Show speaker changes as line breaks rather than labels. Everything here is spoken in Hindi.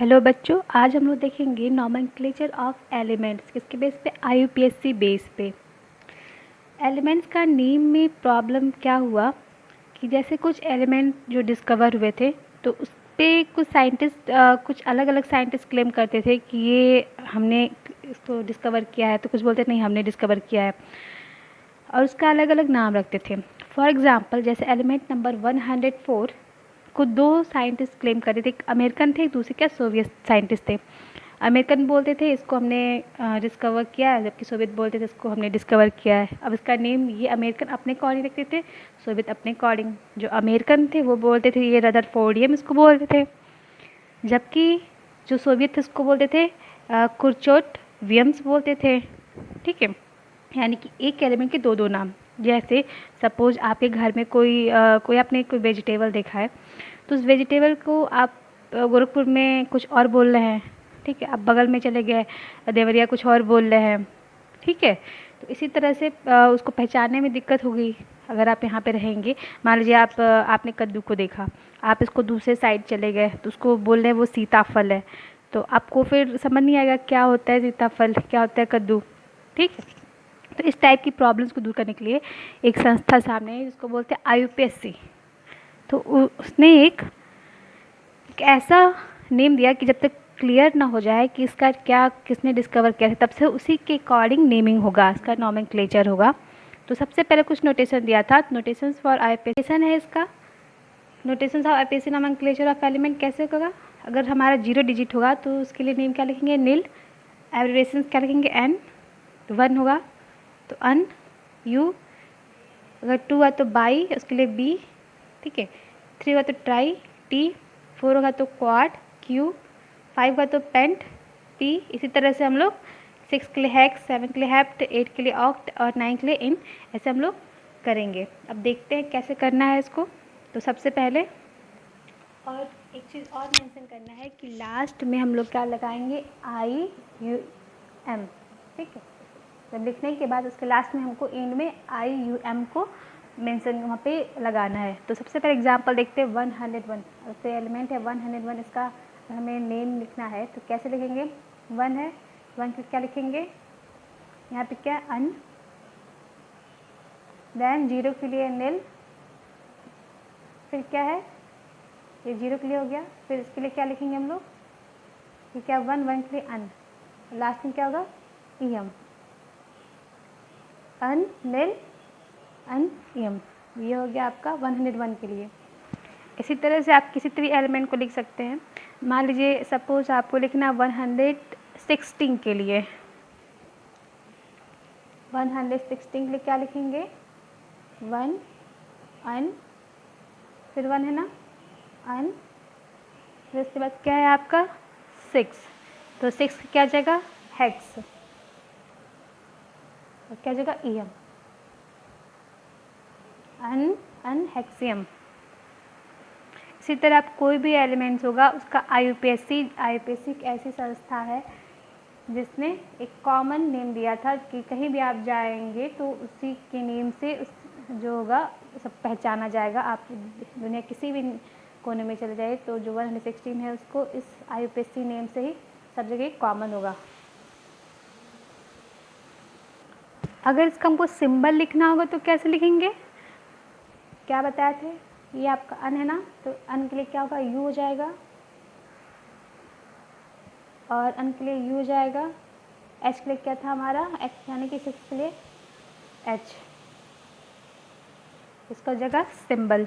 हेलो बच्चों, आज हम लोग देखेंगे नॉमेनक्लेचर ऑफ एलिमेंट्स। किसके बेस पे? आईयूपीएससी बेस पे। एलिमेंट्स का नेम में प्रॉब्लम क्या हुआ कि जैसे कुछ एलिमेंट जो डिस्कवर हुए थे तो उस पे कुछ साइंटिस्ट कुछ अलग अलग साइंटिस्ट क्लेम करते थे कि ये हमने इसको डिस्कवर किया है, तो कुछ बोलते नहीं हमने डिस्कवर किया है, और उसका अलग अलग नाम रखते थे। फॉर एग्ज़ाम्पल, जैसे एलिमेंट नंबर 104 को दो साइंटिस्ट क्लेम कर रहे थे। एक अमेरिकन थे, एक दूसरे क्या सोवियत साइंटिस्ट थे। अमेरिकन बोलते थे इसको हमने डिस्कवर किया है, जबकि सोवियत बोलते थे इसको हमने डिस्कवर किया है। अब इसका नेम ये अमेरिकन अपने अकॉर्डिंग रखते थे, सोवियत अपने अकॉर्डिंग। जो अमेरिकन थे वो बोलते थे ये रदरफोर्डियम इसको बोलते थे, जबकि जो सोवियत थे उसको बोलते थे कुर्चोट वियम्स बोलते थे। ठीक है, यानी कि एक एलिमेंट के दो दो नाम। जैसे सपोज आपके घर में कोई आपने कोई वेजिटेबल देखा है, तो उस वेजिटेबल को आप गोरखपुर में कुछ और बोल रहे हैं, ठीक है, आप बगल में चले गए देवरिया कुछ और बोल रहे हैं, ठीक है। तो इसी तरह से उसको पहचानने में दिक्कत होगी अगर आप यहाँ पे रहेंगे। मान लीजिए आपने कद्दू को देखा, आप इसको दूसरे साइड चले गए तो उसको बोल रहे हैं वो सीताफल है, तो आपको फिर समझ नहीं आएगा क्या होता है सीताफल, क्या होता है कद्दू, ठीक है। तो इस टाइप की प्रॉब्लम्स को दूर करने के लिए एक संस्था सामने है जिसको बोलते हैं आईयूपीएससी। तो उसने एक ऐसा नेम दिया कि जब तक क्लियर ना हो जाए कि इसका क्या किसने डिस्कवर किया है, तब से उसी के अकॉर्डिंग नेमिंग होगा, इसका नॉमेनक्लेचर होगा। तो सबसे पहले कुछ नोटेशन दिया था, नोटेशंस फॉर आईयूपीएससी है इसका। Notations of आईयूपीएससी nomenclature of element कैसे होगा? अगर हमारा 0 डिजिट होगा तो उसके लिए नेम क्या लिखेंगे? नील। एब्रिविएशंस क्या लिखेंगे? एन। 1 होगा तो अन, यू। अगर 2 हुआ तो बाई, उसके लिए बी, ठीक है। 3 हुआ तो ट्राई, टी। 4 होगा तो क्वाड, क्यू। 5 हुआ तो पेंट, पी। इसी तरह से हम लोग 6 के लिए हेक्स, 7 के लिए हेप्ट, 8 के लिए ऑक्ट और 9 के लिए इन, ऐसे हम लोग करेंगे। अब देखते हैं कैसे करना है इसको। तो सबसे पहले और एक चीज़ और मेंशन करना है कि लास्ट में हम लोग क्या लगाएंगे? आई यू एम, ठीक है। जब लिखने के बाद उसके लास्ट में हमको एंड में आई यू एम को मेंशन वहाँ पे लगाना है। तो सबसे पहले एग्जांपल देखते हैं 101। उससे एलिमेंट है 101, इसका हमें नेम लिखना है तो कैसे लिखेंगे? 1 है, 1 के क्या लिखेंगे? यहाँ पे क्या? अन। देन 0 के लिए नील, फिर क्या है? ये 0 के लिए हो गया, फिर इसके लिए क्या लिखेंगे हम लोग? ये क्या? 1 के लिए अन, लास्ट में क्या होगा? E M. अन नील अन एम, ये हो गया आपका 101 के लिए। इसी तरह से आप किसी भी एलिमेंट को लिख सकते हैं। मान लीजिए सपोज आपको लिखना 116 के लिए, 116 के लिए क्या लिखेंगे? 1 अन, फिर 1 है ना, अन, फिर उसके बाद क्या है आपका? 6। तो 6 की क्या जगह? हेक्स, और क्या जगह? ई एम, अन अन हेक्सियम। इसी तरह आप कोई भी एलिमेंट्स होगा उसका आईयूपीएससी एक ऐसी संस्था है जिसने एक कॉमन नेम दिया था कि कहीं भी आप जाएंगे तो उसी के नेम से उस जो होगा सब पहचाना जाएगा। आप दुनिया किसी भी कोने में चले जाए तो जो 116 है उसको इस आईयूपीएससी नेम से ही सब जगह कॉमन होगा। अगर इसका हमको सिंबल लिखना होगा तो कैसे लिखेंगे? क्या बताए थे? ये आपका अन है ना, तो अन के लिए क्या होगा? यू हो जाएगा, और अन के लिए यू हो जाएगा। एच के लिए क्या था हमारा? एच, यानी कि 6 के लिए एच, इसका जगह सिंबल।